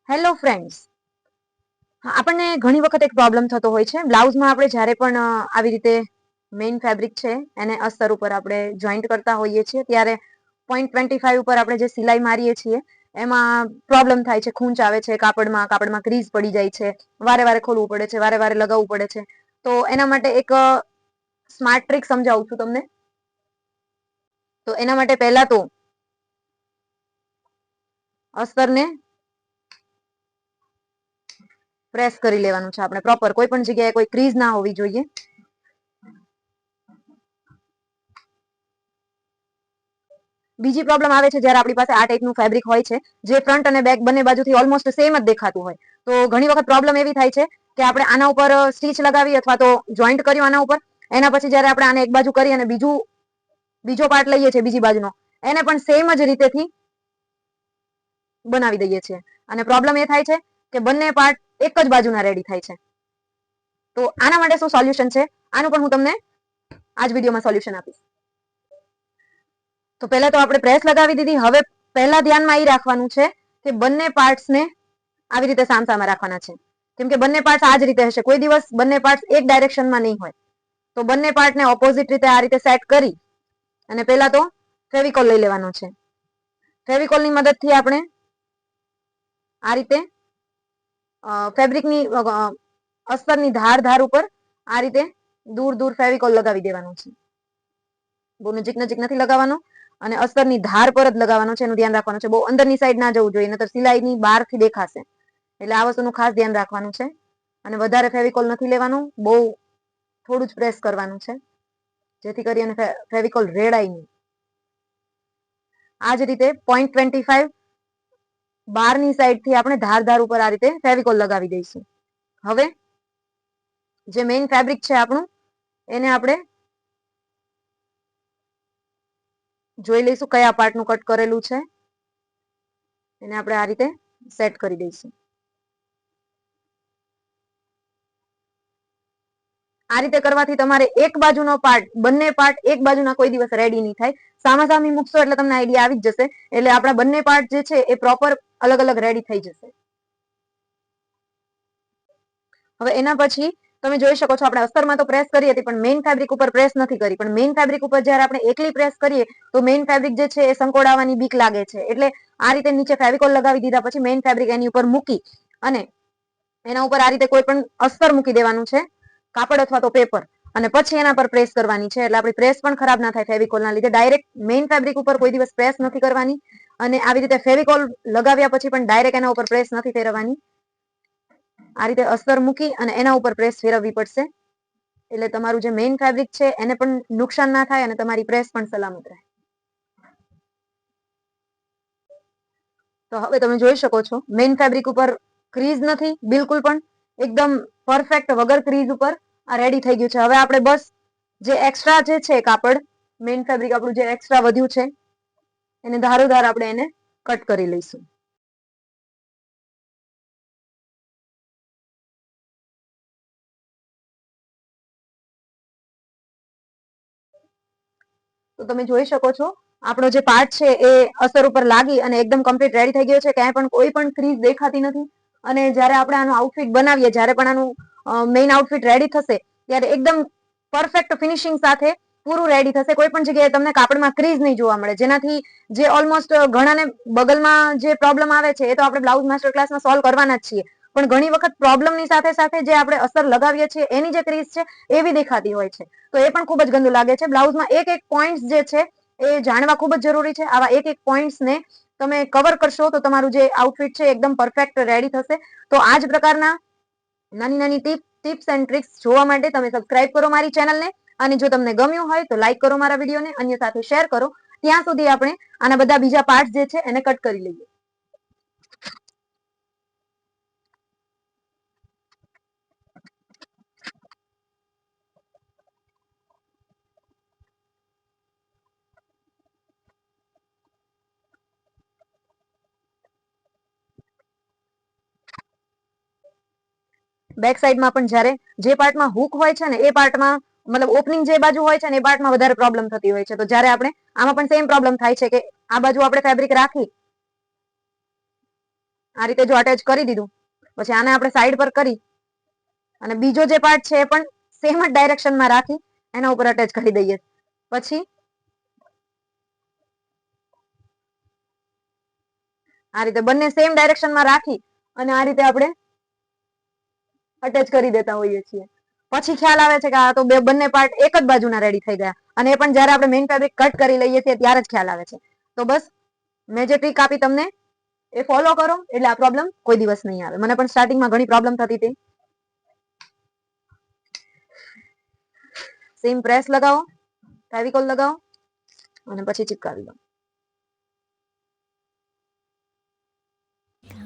Hello friends, આપણને ઘણી વખત એક પ્રોબ્લેમ થતો હોય છે બ્લાઉઝમાં. આપણે જ્યારે પણ આવી રીતે મેઇન ફેબ્રિક છે એને અસ્તર ઉપર આપણે જોઈન્ટ કરતા હોઈએ છીએ ત્યારે 0.25 ઉપર આપણે જે સિલાઈ મારીએ છીએ એમાં પ્રોબ્લેમ થાય છે, ખૂંચ આવે છે કાપડમાં ક્રીઝ પડી જાય છે, વારે વારે ખોલવું પડે છે, વારે વારે લગાવવું પડે છે. તો એના માટે એક સ્માર્ટ ટ્રીક સમજાવું છું તમને. તો એના માટે પહેલા તો અસ્તરને પ્રેસ કરી લેવાનું છે આપણે પ્રોપર. કોઈ પણ જગ્યાએ કોઈ ક્રીઝ ના હોવી જોઈએ. બીજી પ્રોબ્લેમ આવે છે જ્યારે આપણી પાસે આ ટાઈપનું ફેબ્રિક હોય છે જે ફ્રન્ટ અને બેક બંને બાજુથી ઓલમોસ્ટ સેમ જ દેખાતું હોય. તો ઘણી વખત પ્રોબ્લેમ એવી થાય છે કે આપણે આના ઉપર સ્ટીચ લગાવી અથવા તો જોઈન્ટ કર્યું આના ઉપર, એના પછી જ્યારે આપણે આને એક બાજુ કરી અને બીજો પાર્ટ લઈએ છીએ બીજી બાજુનો, એને પણ સેમ જ રીતેથી બનાવી દઈએ છીએ. અને પ્રોબ્લેમ એ થાય છે કે બંને પાર્ટ એક જ બાજુના રેડી થાય છે. તો આના માટે શું સોલ્યુશન છે, આનું પણ હું તમને આ જ વિડીયોમાં સોલ્યુશન આપીશ. તો પહેલા તો આપણે પ્રેસ લગાવી દીધી. હવે પહેલા ધ્યાનમાં એ રાખવાનું છે કે બંને પાર્ટ્સને આવી રીતે સામસામા રાખવાના છે. કેમ કે બંને પાર્ટ્સ આ જ રીતે હશે, કોઈ દિવસ બંને પાર્ટ્સ એક ડાયરેક્શનમાં નહીં હોય. તો બંને પાર્ટને ઓપોઝિટ રીતે આ રીતે સેટ કરી અને પહેલા તો ફેવિકોલ લઈ લેવાનો છે. ફેવિકોલની મદદથી આપણે આ રીતે ફેબ્રિકની અસ્તરની ધાર ઉપર આ રીતે દૂર ફેવિકોલ લગાવી દેવાનું છે. બહુ નજીક નથી લગાવવાનો અને અસ્તરની ધાર પર જ લગાવવાનો છે. એનું ધ્યાન રાખવાનું છે. બહુ અંદરની સાઈડ ના જવું જોઈએ, નહીતર સિલાઈની બહારથી દેખાશે. એટલે આ વસ્તુનું ખાસ ધ્યાન રાખવાનું છે. અને વધારે ફેવિકોલ નથી લેવાનું, બહુ થોડું જ પ્રેસ કરવાનું છે જેથી કરી અને ફેવિકોલ રેડાય નહીં. આ જ રીતે 0.25 બહારની સાઈડથી આપણે ધાર ઉપર આ રીતે ફેવિકોલ લગાવી દઈશું. હવે જે મેઇન ફેબ્રિક છે આપણું, એને આપણે જોઈ લઈશું કયા પાર્ટનું કટ કરેલું છે. એને આપણે આ રીતે સેટ કરી દઈશું. આ રીતે કરવાથી તમારે એક બાજુનો પાર્ટ, બંને પાર્ટ એક બાજુના કોઈ દિવસ રેડી નહીં થાય. સામાસામી મૂકશો એટલે તમને આઈડિયા આવી જ જશે. એટલે આપણા બંને પાર્ટ જે છે એ પ્રોપર અલગ અલગ રેડી થઈ જશે. હવે એના પછી તમે જોઈ શકો છો, આપણે અસ્તરમાં તો પ્રેસ કરી હતી પણ મેઇન ફેબ્રિક ઉપર પ્રેસ નથી કરી. પણ મેઇન ફેબ્રિક ઉપર જ્યારે આપણે એકલી પ્રેસ કરીએ તો મેઇન ફેબ્રિક જે છે એ સંકોડાવાની બીક લાગે છે. એટલે આ રીતે નીચે ફેવિકોલ લગાવી દીધા પછી મેઇન ફેબ્રિક એની ઉપર મૂકી અને એના ઉપર આ રીતે કોઈ પણ અસ્તર મૂકી દેવાનું છે, કાપડ અથવા તો પેપર, અને પછી એના પર પ્રેસ કરવાની છે. એટલે આપણી પ્રેસ પણ ખરાબ ના થાય ફેવિકોલના લીધે. ડાયરેક્ટ મેઇન ફેબ્રિક ઉપર કોઈ દિવસ પ્રેસ નથી કરવાની અને આવી રીતે ફેવિકોલ લગાવ્યા પછી પણ ડાયરેક્ટ એના ઉપર પ્રેસ નથી ફેરવવાની. આ રીતે અસ્તર મૂકી અને એના ઉપર પ્રેસ ફેરવવી પડશે. એટલે તમારું જે મેઇન ફેબ્રિક છે એને પણ નુકસાન ના થાય અને તમારી પ્રેસ પણ સલામત રહે. તો હવે તમે જોઈ શકો છો મેઇન ફેબ્રિક ઉપર ક્રીઝ નથી બિલકુલ પણ, એકદમ પરફેક્ટ વગર ક્રીઝ ઉપર આ રેડી થઈ ગયું છે. હવે આપણે બસ જે એક્સ્ટ્રા જે છે કાપડ, મેઇન ફેબ્રિક આપણું જે એક્સ્ટ્રા વધ્યું છે એને ધારોધાર આપણે એને કટ કરી લઈશું. તો તમે જોઈ શકો છો આપણો જે પાર્ટ છે એ અસ્તર ઉપર લાગી અને એકદમ કમ્પ્લીટ રેડી થઈ ગયો છે. ક્યાંય પણ કોઈ પણ ક્રીઝ દેખાતી નથી. અને જ્યારે આપણે આનું આઉટફિટ બનાવીએ, જ્યારે પણ આનું મેઇન આઉટફિટ રેડી થશે ત્યારે એકદમ પરફેક્ટ ફિનિશિંગ સાથે પૂરું રેડી થશે. કોઈ પણ જગ્યાએ તમને કાપડમાં ક્રીઝ નહીં જોવા મળે, જેનાથી જે ઓલમોસ્ટ ઘણાને બગલમાં જે પ્રોબ્લેમ આવે છે એ તો આપણે બ્લાઉઝ માસ્ટર ક્લાસમાં સોલ્વ કરવાના જ છીએ. પણ ઘણી વખત પ્રોબ્લેમની સાથે સાથે જે આપણે અસ્તર લગાવીએ છીએ એની જે ક્રીઝ છે એ બી દેખાતી હોય છે. તો એ પણ ખૂબ જ ગંદુ લાગે છે. બ્લાઉઝમાં એક પોઈન્ટ જે છે એ જાણવા ખૂબ જ જરૂરી છે. આવા એક પોઈન્ટ્સને તમે કવર કરશો તો તમારું જે આઉટફિટ છે એકદમ પરફેક્ટ રેડી થશે. તો આ જ પ્રકારના નાની ટિપ્સ એન્ડ ટ્રિક્સ જોવા માટે તમે સબસ્ક્રાઇબ કરો મારી ચેનલને. અને જો તમને ગમ્યું હોય તો લાઈક કરો મારા વિડીયોને, અન્ય સાથે શેર કરો. ત્યાં સુધી આપણે આના બધા બીજા પાર્ટ જે છે એને કટ કરી લઈએ. બેક સાઈડમાં પણ જ્યારે જે પાર્ટમાં હુક હોય છે ને એ પાર્ટમાં, મતલબ ઓપનિંગ જે બાજુ હોય છે ને એ પાર્ટમાં વધારે પ્રોબ્લેમ થતી હોય છે. તો જ્યારે આપણે આમાં પણ સેમ પ્રોબ્લેમ થાય છે કે આ બાજુ આપણે ફેબ્રિક રાખી આ રીતે જો અટેચ કરી દીધું, પછી આને આપણે સાઈડ પર કરી અને બીજો જે પાર્ટ છે એ પણ સેમ જ ડાયરેક્શનમાં રાખી એના ઉપર અટેચ કરી દઈએ. પછી આ રીતે બંને સેમ ડાયરેક્શનમાં રાખી અને આ રીતે આપણે અટેચ કરી દેતા હોઈએ છીએ. પછી ખ્યાલ આવે છે કે આ તો બંને પાર્ટ એક જ બાજુના રેડી થઈ ગયા, અને એ પણ જ્યારે આપણે મેઇન ફેબ્રિક કટ કરી લઈએ છીએ ત્યારે જ ખ્યાલ આવે છે. તો બસ મેં જે ટ્રીક આપી તમને એ ફોલો કરો એટલે આ પ્રોબ્લેમ કોઈ દિવસ નહીં આવે. મને પણ સ્ટાર્ટિંગમાં ઘણી પ્રોબ્લેમ થતી હતી. સેમ પ્રેસ લગાવો, ફેવિકોલ લગાવો અને પછી ચિપકાવી દો.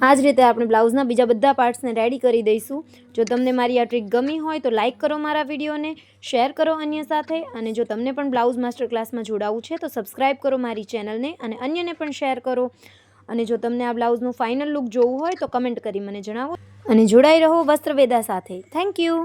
આ જ રીતે આપણે બ્લાઉઝના બીજા બધા પાર્ટ્સને રેડી કરી દઈશું. જો તમને મારી આ ટ્રીક ગમી હોય તો લાઇક કરો મારા વિડીયોને, શેર કરો અન્ય સાથે, અને જો તમને પણ બ્લાઉઝ માસ્ટર ક્લાસમાં જોડાવવું છે તો સબસ્ક્રાઈબ કરો મારી ચેનલને અને અન્યને પણ શેર કરો. અને જો તમને આ બ્લાઉઝનું ફાઇનલ લુક જોવું હોય તો કમેન્ટ કરી મને જણાવો અને જોડાઈ રહો વસ્ત્રવેદા સાથે. Thank you.